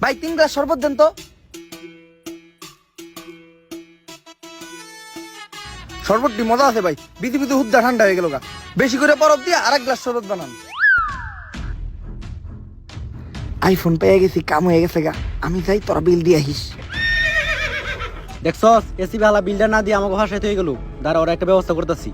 ভাই 3 গ্লাস শরবত দেন তো। শরবতটি মজা আছে ভাই, বিধি বিধি হুদ্দা ঠান্ডা হয়ে গেল গা। বেশি করে বরফ দিয়ে আরেক গ্লাস শরবত বানান। আইফোন পেয়ে গেছি, কাম হয়ে গেছে গা। আমি যাই, তোরা বিল দিয়ে আহিস। দেখছস এসি বালা বিলটা না দিয়ে আমাকে ভাষায় হয়ে গেল। দাঁড়া, ওরা একটা ব্যবস্থা করতেছি।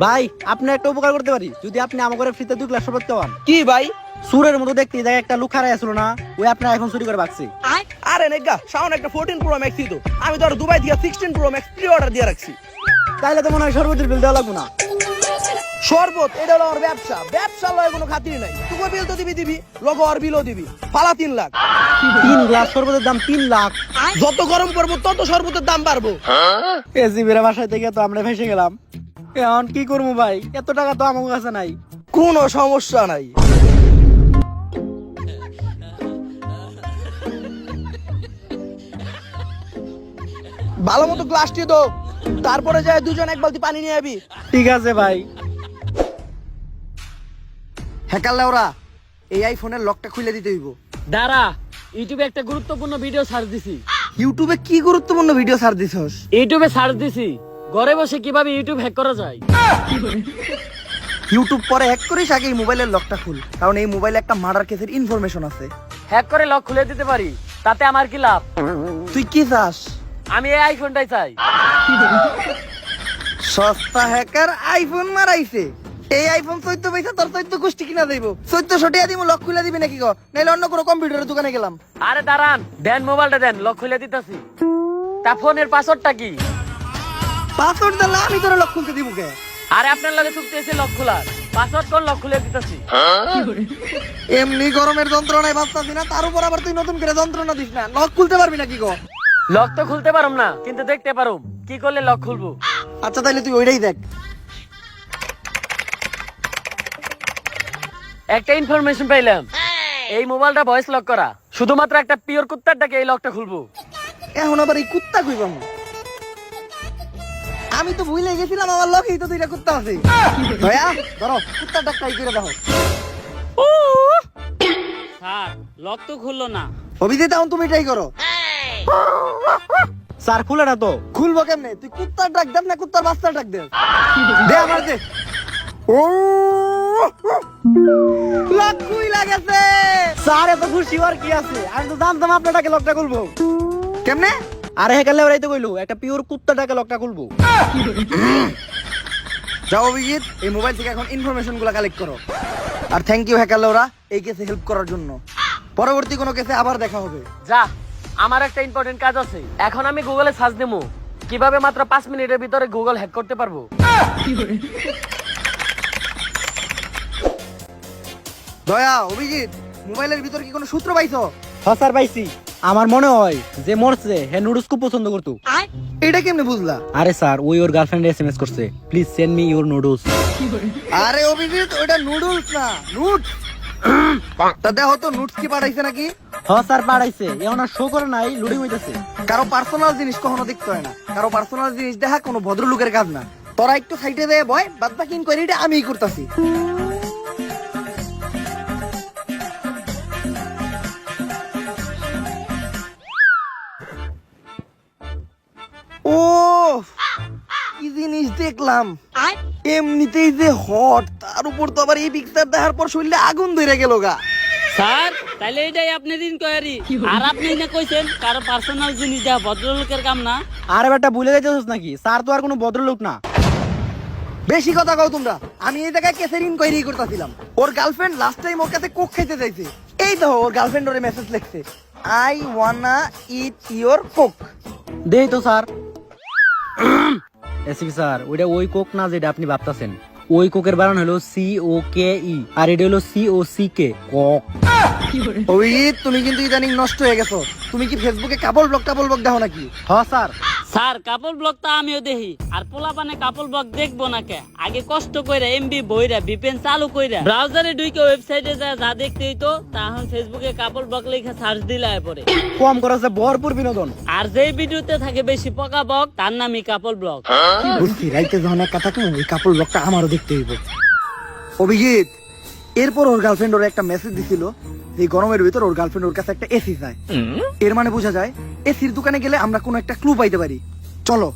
ভাই আপনি একটা উপকার করতে পারি, যদি আপনি আমাকে ফ্রিতে 2 গ্লাস শরবত খাওয়ান। কি ভাই? সুরের মতো দেখতে এই জায়গায় একটা লুক হারাই আসলো না, ওই আপনার আইফোন চুরি করে ভাগছে। আরে নেগা, সামনে একটা 14 প্রো ম্যাক্স তো, আমি তো আর দুবাই থেকে 16 প্রো ম্যাক্স প্রি অর্ডার দিয়ে রাখছি। তাইলে তো মনে হয় শরবতের বিল দেওয়া লাগবো না। শরবত এটা হলো আমার ব্যবসা, ব্যবসা লয় কোনো খাতির নাই। তুই বিল তো দিবি, লগো আর বিলও দিবি, ফালা 3 লাখ। 3 গ্লাস শরবতের দাম 3 লাখ। যত গরম করবো তত শরবতের দাম বাড়বো। এসি বেড়ে বাসায় থেকে তো আমরা ফেসে গেলাম। এখন কি করবো ভাই, এত টাকা তো আমার কাছে নাই। কোনো সমস্যা নাই। ভালো মতো গ্লাসটি দো, তারপরে যায় দুজন এক বালতি পানি নিয়ে আবি। ঠিক আছে ভাই। হ্যাকার লেওরা, এই আইফোনের লকটা খুলে দিতে হইব। দাঁড়া, ইউটিউবে একটা গুরুত্বপূর্ণ ভিডিও সার্চ দিছি। ইউটিউবে কি গুরুত্বপূর্ণ ভিডিও ছাড় দিছস? ইউটিউবে সার্চ দিছি ঘরে বসে কিভাবে ইউটিউব হ্যাক করা যায়। ইউটিউব পরে হ্যাক করিস, আগে এই মোবাইলের লকটা খুল, কারণ এই মোবাইলে একটা মার্ডার কেসের ইনফরমেশন আছে। হ্যাক করে লক খুলে দিতে পারি, তাতে আমার কি লাভ? তুই কি চাস? আমি এই আইফোনটাই চাই। সস্তা হ্যাকার আইফোন মারাইছে। এই আইফোন 14 পয়সা তোর 14 গোষ্ঠী কিনা দেব। 1400 টাকা দিমু, লক খুলে দিবি নাকি গো? নাইলে অন্য কোনো কম্পিউটারের দোকানে গেলাম। আরে দাঁড়ান, দেন মোবাইলটা দেন, লক খুলে দিতেছি। তা ফোনের পাসওয়ার্ডটা কি? পাসওয়ার্ড দিলে আমি তোর লক খুলতে দিব কে? আরে আপনার লগে চুক্তি আছে লক খোলার, পাসওয়ার্ড কোন লক খুলে দিতেছি। এমনি গরমের যন্ত্রণায় বাঁচতাছি না, তার উপর আবার তুই নতুন করে যন্ত্রণা দিস না। লক খুলতে পারবি নাকি গো? লক তো খুলতে পারুম না, কিন্তু দেখতে পারুম কি করলে লক খুলবো। আচ্ছা তাইলে তুই ওইটাই দেখ। একটা ইনফরমেশন পাইলাম, এই মোবাইলটা ভয়েস লক করা, শুধুমাত্র একটা পিওর কুত্তারটাকে এই লকটা খুলবো। এখন আবার এই কুত্তা কইবাম? আমি তো ভুলে গেছিলাম আমার লকেই তো দুইটা কুত্তা আছে। দয়া ধরো, কুত্তাটা ট্রাই করে দেখো। স্যার লক তো খুললো না। অভিজিৎ এখন তুমি ট্রাই করো। স্যার খুলে না তো। খুলবো কেমনে? তুই কুত্তার ডাক দেব না কুত্তার বাচ্চার ডাক দে? দে আমার দে। ও লক খুইলা গেছে। স্যার এত খুশি হওয়ার কি আছে, আমি তো জানতাম আপনাটাকে লকটা খুলবো। কেমনে? আরে হেকালে ওরাই তো কইলো একটা পিওর কুত্তাটাকে লকটা খুলবো। যাও অভিজিৎ, এই মোবাইল থেকে এখন ইনফরমেশন গুলা কালেক্ট করো। আর থ্যাংক ইউ হ্যাকার লোরা এই কেসে হেল্প করার জন্য। পরবর্তী কোনো কেসে আবার দেখা হবে। যা, আমার একটা ইম্পর্টেন্ট কাজ আছে। এখন আমি গুগলে সার্চ দেবো কিভাবে মাত্র 5 মিনিটের ভিতরে গুগল হ্যাক করতে পারবো। দয়া, অভিজিৎ, মোবাইলের ভিতর কি কোনো সূত্র পাইছো? হ্যাঁ স্যার পাইছি। আমার মনে হয় যে মরছে হে নুডলস খুব পছন্দ করতো। এটা কেমনে বুঝলা? আরে স্যার ওই ওর গার্লফ্রেন্ড এসএমএস করছে, please send me your noodles. আরে অভিজিৎ, ওটা নুডলস না, নুট। তা দেখো তো নুটস কি পাঠাইছে নাকি? হ্যাঁ স্যার পাঠাইছে, এখন আর শো করে নাই, লোডিং হইতাছে। কারো পার্সোনাল জিনিস কখনো দেখতে হয় না। কারো পার্সোনাল জিনিস দেখা কোনো ভদ্রলোকের কাজ না। তোরা একটু সাইডে দেয় বয়, বাদ বাকি ইনকোয়ারিটা আমিই করতেছি। ও কি জিনিস দেখলাম! এমনিতেই যে হট, তার উপর তো আবার এই পিকচার দেখার পর শরীরে আগুন ধরে গেল গা। স্যার তাইলে এটাই আপনার ইনকোয়ারি, আর আপনি না কইছেন কারো পার্সোনাল জিনিস দেওয়া ভদ্রলোকের কাম না। আরে বেটা ভুলে যাইতেছিস নাকি, স্যার তো আর কোনো ভদ্রলোক না। বেশি কথা কও তোমরা। আমি এই জায়গায় কেসের ইনকোয়ারি করতেছিলাম। ওর গার্লফ্রেন্ড লাস্ট টাইম ওর কাছে কোক খেতে চাইছে। এই তো ওর গার্লফ্রেন্ড ওরে মেসেজ লিখছে, I wanna eat your Coke. দেই তো স্যার। এসপি স্যার ওইটা ওই কোক না যেটা আপনি ভাবতাছেন। ওই কোকের বানান হলো COKE, আর এটা হলো COCK, কক। অভিজিৎ, তুমি কিন্তু ইদানিং নষ্ট হয়ে গেছো। তুমি কি ফেসবুকে কাপল ব্লগ দেখো নাকি? হ্যাঁ স্যার। স্যার কাপল ব্লগ তো আমিও দেখি, আর পোলাপানে কাপল ব্লগ দেখবো না কে? আগে কষ্ট কইরা এমবি বইরা VPN চালু কইরা ব্রাউজারে ঢুকে ওয়েবসাইটে যা দেখতে হইতো, তা এখন ফেসবুকে কাপল ব্লগ লেখা সার্চ দিলে পরে কম খরচে ভরপুর বিনোদন। আর যেই ভিডিওতে থাকে বেশি পকা বক, তার নামই কাপল ব্লগ। বুঝছি, রাইতে যখন এক কথা কম, ওই কাপল ব্লগটা আমারও দেখতে হইব। অভিজিৎ, এরপর ওর গার্লফ্রেন্ড ওর একটা মেসেজ দিছিল যে গরমের ভিতর ওর গার্লফ্রেন্ড ওর কাছে একটা এসি চায়। এর মানে বোঝা যায় এসির দোকানে গেলে আমরা কোনো একটা ক্লু পাইতে পারি। চলো